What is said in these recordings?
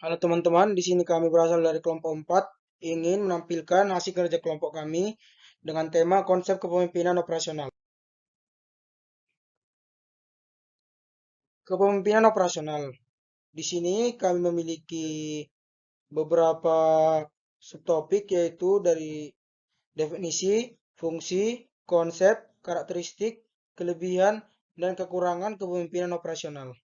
Halo teman-teman, di sini kami berasal dari kelompok 4, ingin menampilkan hasil kerja kelompok kami dengan tema konsep kepemimpinan operasional. Kepemimpinan operasional. Di sini kami memiliki beberapa subtopik yaitu dari definisi, fungsi, konsep, karakteristik, kelebihan, dan kekurangan kepemimpinan operasional.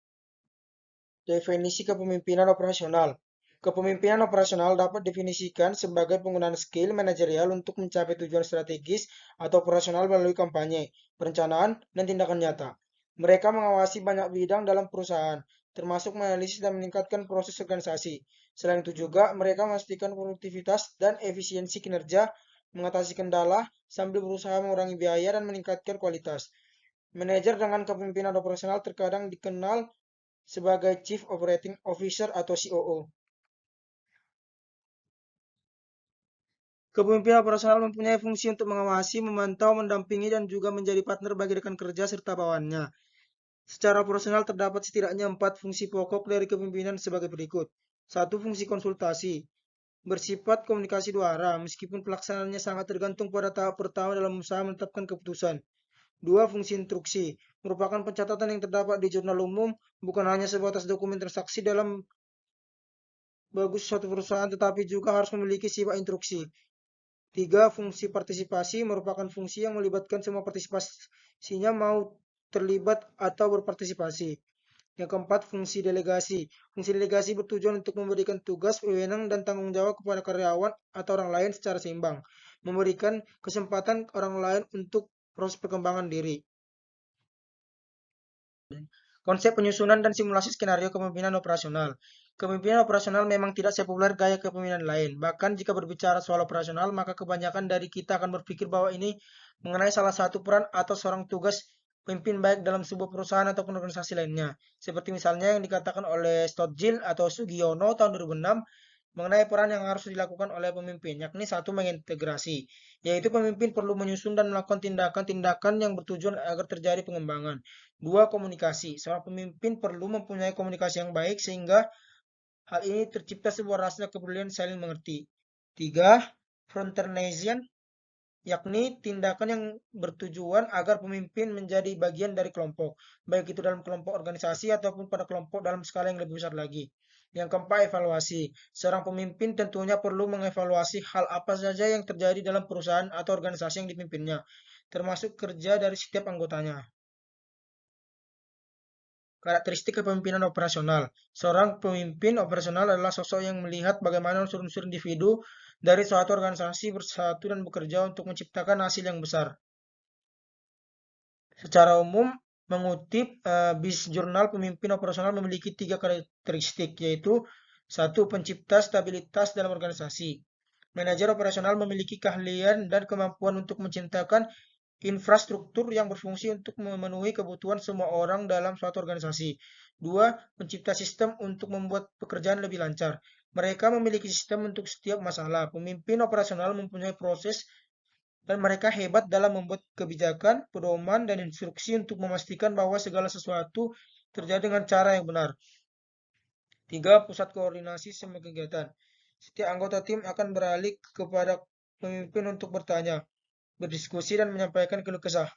Definisi kepemimpinan operasional. Kepemimpinan operasional dapat definisikan sebagai penggunaan skill manajerial untuk mencapai tujuan strategis atau operasional melalui kampanye, perencanaan, dan tindakan nyata. Mereka mengawasi banyak bidang dalam perusahaan, termasuk menganalisis dan meningkatkan proses organisasi. Selain itu juga, mereka memastikan produktivitas dan efisiensi kinerja, mengatasi kendala, sambil berusaha mengurangi biaya dan meningkatkan kualitas. Manajer dengan kepemimpinan operasional terkadang dikenal sebagai Chief Operating Officer atau COO. Kepemimpinan operasional mempunyai fungsi untuk mengawasi, memantau, mendampingi, dan juga menjadi partner bagi rekan kerja serta bawahannya. Secara operasional terdapat setidaknya 4 fungsi pokok dari kepemimpinan sebagai berikut. Satu, fungsi konsultasi. Bersifat komunikasi dua arah, meskipun pelaksanaannya sangat tergantung pada tahap pertama dalam usaha menetapkan keputusan. Dua, fungsi instruksi. Merupakan pencatatan yang terdapat di jurnal umum, bukan hanya sebatas dokumen transaksi dalam bagus suatu perusahaan, tetapi juga harus memiliki sifat instruksi. Tiga, fungsi partisipasi merupakan fungsi yang melibatkan semua partisipasinya mau terlibat atau berpartisipasi. Yang keempat, fungsi delegasi. Fungsi delegasi bertujuan untuk memberikan tugas, wewenang, dan tanggung jawab kepada karyawan atau orang lain secara seimbang. Memberikan kesempatan orang lain untuk proses perkembangan diri. Konsep penyusunan dan simulasi skenario kepemimpinan operasional. Kepemimpinan operasional memang tidak sepopuler gaya kepemimpinan lain. Bahkan jika berbicara soal operasional, maka kebanyakan dari kita akan berpikir bahwa ini mengenai salah satu peran atau seorang tugas pemimpin baik dalam sebuah perusahaan ataupun organisasi lainnya. Seperti misalnya yang dikatakan oleh Stoddard atau Sugiono tahun 2006, mengenai peran yang harus dilakukan oleh pemimpin, yakni satu, mengintegrasi, yaitu pemimpin perlu menyusun dan melakukan tindakan-tindakan yang bertujuan agar terjadi pengembangan. Dua, komunikasi. Seorang pemimpin perlu mempunyai komunikasi yang baik sehingga hal ini tercipta sebuah rasa kepedulian saling mengerti. Tiga, fraternization, yakni tindakan yang bertujuan agar pemimpin menjadi bagian dari kelompok, baik itu dalam kelompok organisasi ataupun pada kelompok dalam skala yang lebih besar lagi. Yang keempat, evaluasi. Seorang pemimpin tentunya perlu mengevaluasi hal apa saja yang terjadi dalam perusahaan atau organisasi yang dipimpinnya, termasuk kerja dari setiap anggotanya. Karakteristik kepemimpinan operasional. Seorang pemimpin operasional adalah sosok yang melihat bagaimana unsur-unsur individu dari suatu organisasi bersatu dan bekerja untuk menciptakan hasil yang besar. Secara umum, mengutip BIS Jurnal, pemimpin operasional memiliki tiga karakteristik, yaitu satu, pencipta stabilitas dalam organisasi. Manajer operasional memiliki keahlian dan kemampuan untuk menciptakan infrastruktur yang berfungsi untuk memenuhi kebutuhan semua orang dalam suatu organisasi. Dua, pencipta sistem untuk membuat pekerjaan lebih lancar. Mereka memiliki sistem untuk setiap masalah. Pemimpin operasional mempunyai proses dan mereka hebat dalam membuat kebijakan, pedoman, dan instruksi untuk memastikan bahwa segala sesuatu terjadi dengan cara yang benar. Tiga, pusat koordinasi semua kegiatan. Setiap anggota tim akan beralih kepada pemimpin untuk bertanya, berdiskusi, dan menyampaikan keluh kesah.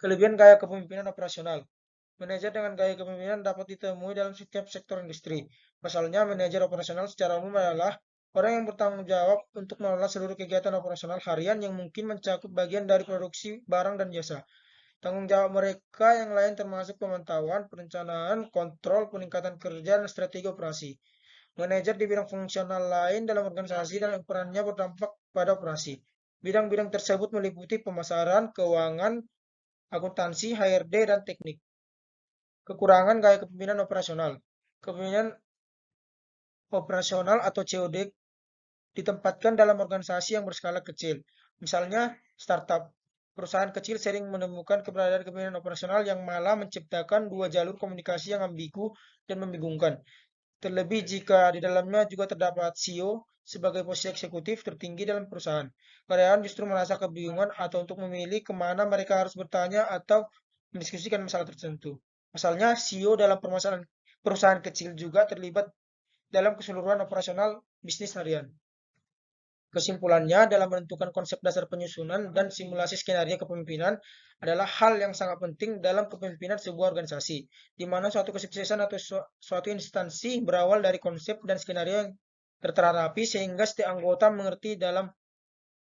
Kelebihan gaya kepemimpinan operasional. Manajer dengan gaya kepemimpinan dapat ditemui dalam setiap sektor industri. Pasalnya, manajer operasional secara umum adalah orang yang bertanggung jawab untuk mengelola seluruh kegiatan operasional harian yang mungkin mencakup bagian dari produksi barang dan jasa. Tanggung jawab mereka yang lain termasuk pemantauan, perencanaan, kontrol, peningkatan kerja, dan strategi operasi. Manajer di bidang fungsional lain dalam organisasi dan perannya berdampak pada operasi. Bidang-bidang tersebut meliputi pemasaran, keuangan, akuntansi, HRD, dan teknik. Kekurangan gaya kepemimpinan operasional. Kepemimpinan operasional atau COD ditempatkan dalam organisasi yang berskala kecil. Misalnya, startup. Perusahaan kecil sering menemukan keberadaan kepemimpinan operasional yang malah menciptakan dua jalur komunikasi yang ambigu dan membingungkan. Terlebih jika di dalamnya juga terdapat CEO sebagai posisi eksekutif tertinggi dalam perusahaan. Karyawan justru merasa kebingungan atau untuk memilih kemana mereka harus bertanya atau mendiskusikan masalah tertentu. Pasalnya, CEO dalam permasalahan perusahaan kecil juga terlibat dalam keseluruhan operasional bisnis harian. Kesimpulannya, dalam menentukan konsep dasar penyusunan dan simulasi skenario kepemimpinan adalah hal yang sangat penting dalam kepemimpinan sebuah organisasi, di mana suatu kesuksesan atau suatu instansi berawal dari konsep dan skenario yang tertera rapi sehingga setiap anggota mengerti dalam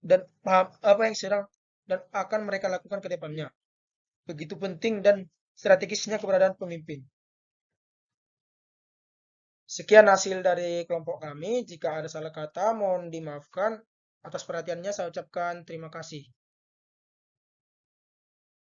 dan paham apa yang sedang dan akan mereka lakukan ke depannya. Begitu penting dan strategisnya keberadaan pemimpin. Sekian hasil dari kelompok kami. Jika ada salah kata, mohon dimaafkan. Atas perhatiannya saya ucapkan terima kasih.